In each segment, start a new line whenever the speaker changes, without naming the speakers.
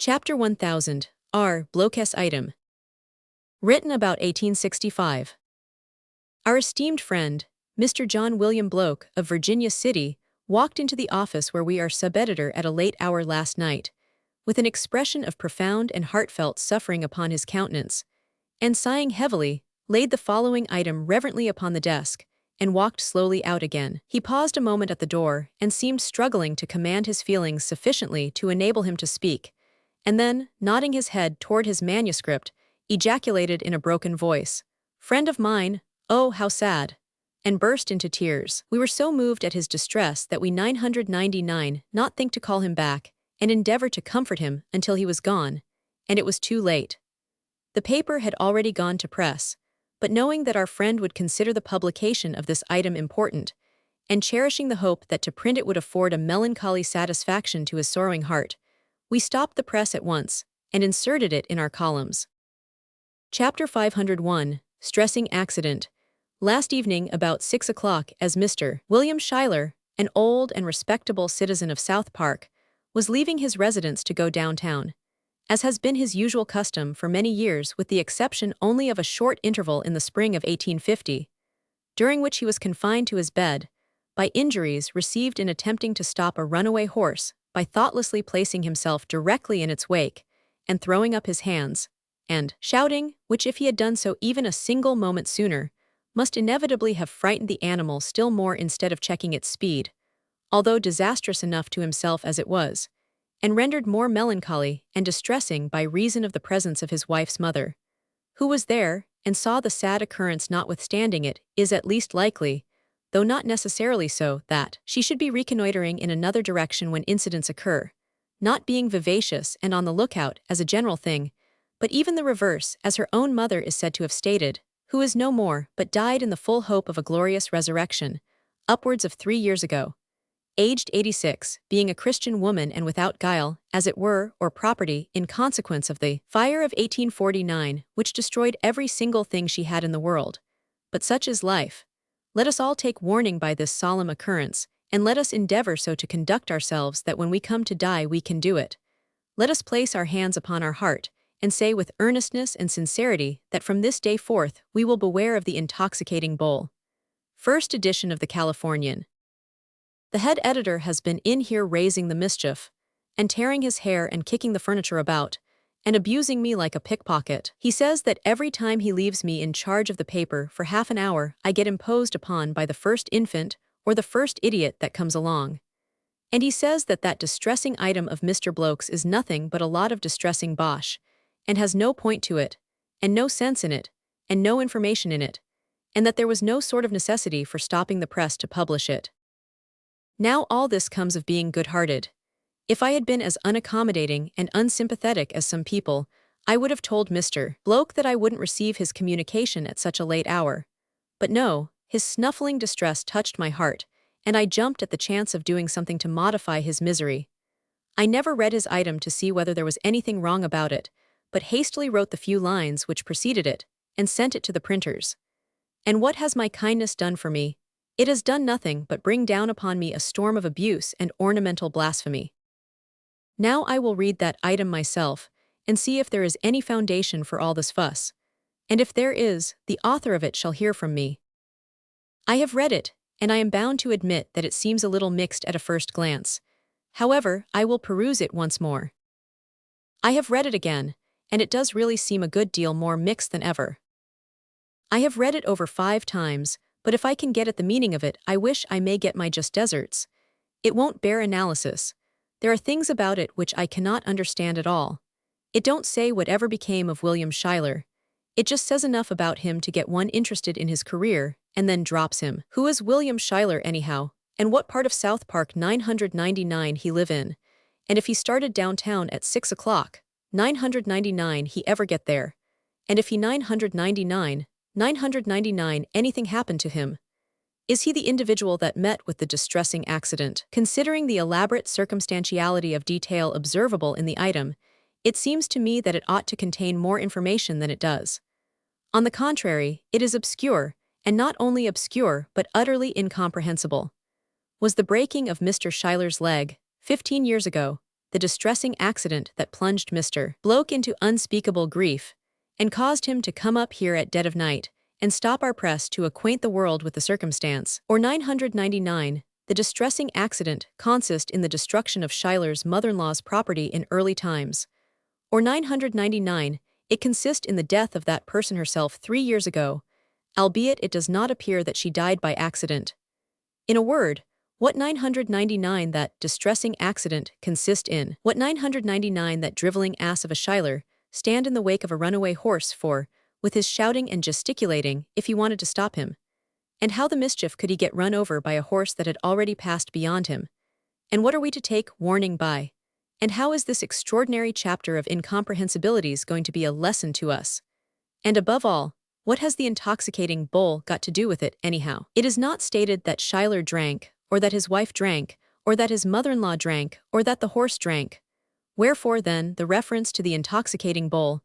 Chapter 1000, BLOKE'S item. Written about 1865. Our esteemed friend, Mr. John William Bloke, of Virginia City, walked into the office where we are sub-editor at a late hour last night, with an expression of profound and heartfelt suffering upon his countenance, and sighing heavily, laid the following item reverently upon the desk, and walked slowly out again. He paused a moment at the door, and seemed struggling to command his feelings sufficiently to enable him to speak, and then, nodding his head toward his manuscript, ejaculated in a broken voice, "Friend of mine, oh, how sad!" and burst into tears. We were so moved at his distress that we 999 not think to call him back, and endeavor to comfort him until he was gone, and it was too late. The paper had already gone to press, but knowing that our friend would consider the publication of this item important, and cherishing the hope that to print it would afford a melancholy satisfaction to his sorrowing heart, we stopped the press at once, and inserted it in our columns. Chapter 501, Stressing Accident. Last evening about 6 o'clock, as Mr. William Schuyler, an old and respectable citizen of South Park, was leaving his residence to go downtown, as has been his usual custom for many years with the exception only of a short interval in the spring of 1850, during which he was confined to his bed, by injuries received in attempting to stop a runaway horse by thoughtlessly placing himself directly in its wake, and throwing up his hands, and shouting, which if he had done so even a single moment sooner, must inevitably have frightened the animal still more instead of checking its speed, although disastrous enough to himself as it was, and rendered more melancholy and distressing by reason of the presence of his wife's mother, who was there, and saw the sad occurrence notwithstanding it is at least likely, though not necessarily so, that she should be reconnoitering in another direction when incidents occur, not being vivacious and on the lookout as a general thing, but even the reverse, as her own mother is said to have stated, who is no more, but died in the full hope of a glorious resurrection, upwards of 3 years ago, aged 86, being a Christian woman and without guile, as it were, or property, in consequence of the fire of 1849, which destroyed every single thing she had in the world. But such is life. Let us all take warning by this solemn occurrence, and let us endeavor so to conduct ourselves that when we come to die we can do it. Let us place our hands upon our heart, and say with earnestness and sincerity that from this day forth we will beware of the intoxicating bowl. First edition of the Californian. The head editor has been in here raising the mischief, and tearing his hair and kicking the furniture about, and abusing me like a pickpocket. He says that every time he leaves me in charge of the paper for half an hour I get imposed upon by the first infant or the first idiot that comes along. And he says that that distressing item of Mr. Bloke's is nothing but a lot of distressing bosh, and has no point to it, and no sense in it, and no information in it, and that there was no sort of necessity for stopping the press to publish it. Now all this comes of being good-hearted. If I had been as unaccommodating and unsympathetic as some people, I would have told Mr. Bloke that I wouldn't receive his communication at such a late hour. But no, his snuffling distress touched my heart, and I jumped at the chance of doing something to modify his misery. I never read his item to see whether there was anything wrong about it, but hastily wrote the few lines which preceded it, and sent it to the printers. And what has my kindness done for me? It has done nothing but bring down upon me a storm of abuse and ornamental blasphemy. Now I will read that item myself, and see if there is any foundation for all this fuss, and if there is, the author of it shall hear from me. I have read it, and I am bound to admit that it seems a little mixed at a first glance. However, I will peruse it once more. I have read it again, and it does really seem a good deal more mixed than ever. I have read it over 5 times, but if I can get at the meaning of it, I wish I may get my just deserts. It won't bear analysis. There are things about it which I cannot understand at all. It don't say whatever became of William Schuyler. It just says enough about him to get one interested in his career, and then drops him. Who is William Schuyler anyhow, and what part of South Park 999 he live in? And if he started downtown at 6 o'clock, 999 he ever get there? And if he 999 anything happened to him? Is he the individual that met with the distressing accident? Considering the elaborate circumstantiality of detail observable in the item, it seems to me that it ought to contain more information than it does. On the contrary, it is obscure, and not only obscure but utterly incomprehensible. Was the breaking of Mr. Schuyler's leg, 15 years ago, the distressing accident that plunged Mr. Bloke into unspeakable grief and caused him to come up here at dead of night and stop our press to acquaint the world with the circumstance. Or 999, the distressing accident consist in the destruction of Schuyler's mother-in-law's property in early times. Or 999, it consist in the death of that person herself 3 years ago, albeit it does not appear that she died by accident. In a word, what 999 that distressing accident consist in? What 999 that driveling ass of a Schuyler stand in the wake of a runaway horse for, with his shouting and gesticulating, if he wanted to stop him? And how the mischief could he get run over by a horse that had already passed beyond him? And what are we to take warning by? And how is this extraordinary chapter of incomprehensibilities going to be a lesson to us? And above all, what has the intoxicating bowl got to do with it, anyhow? It is not stated that Schuyler drank, or that his wife drank, or that his mother-in-law drank, or that the horse drank. Wherefore, then, the reference to the intoxicating bowl?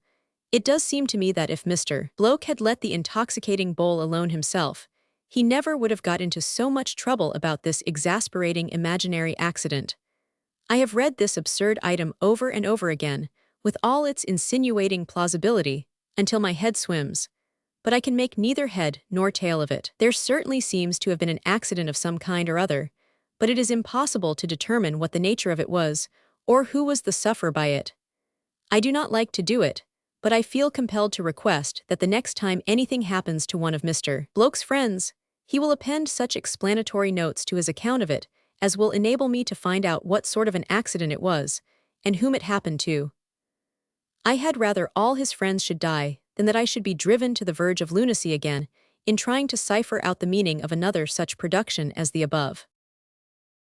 It does seem to me that if Mr. Bloke had let the intoxicating bowl alone himself, he never would have got into so much trouble about this exasperating imaginary accident. I have read this absurd item over and over again, with all its insinuating plausibility, until my head swims. But I can make neither head nor tail of it. There certainly seems to have been an accident of some kind or other, but it is impossible to determine what the nature of it was, or who was the sufferer by it. I do not like to do it, but I feel compelled to request that the next time anything happens to one of Mr. Bloke's friends, he will append such explanatory notes to his account of it as will enable me to find out what sort of an accident it was, and whom it happened to. I had rather all his friends should die than that I should be driven to the verge of lunacy again in trying to cipher out the meaning of another such production as the above.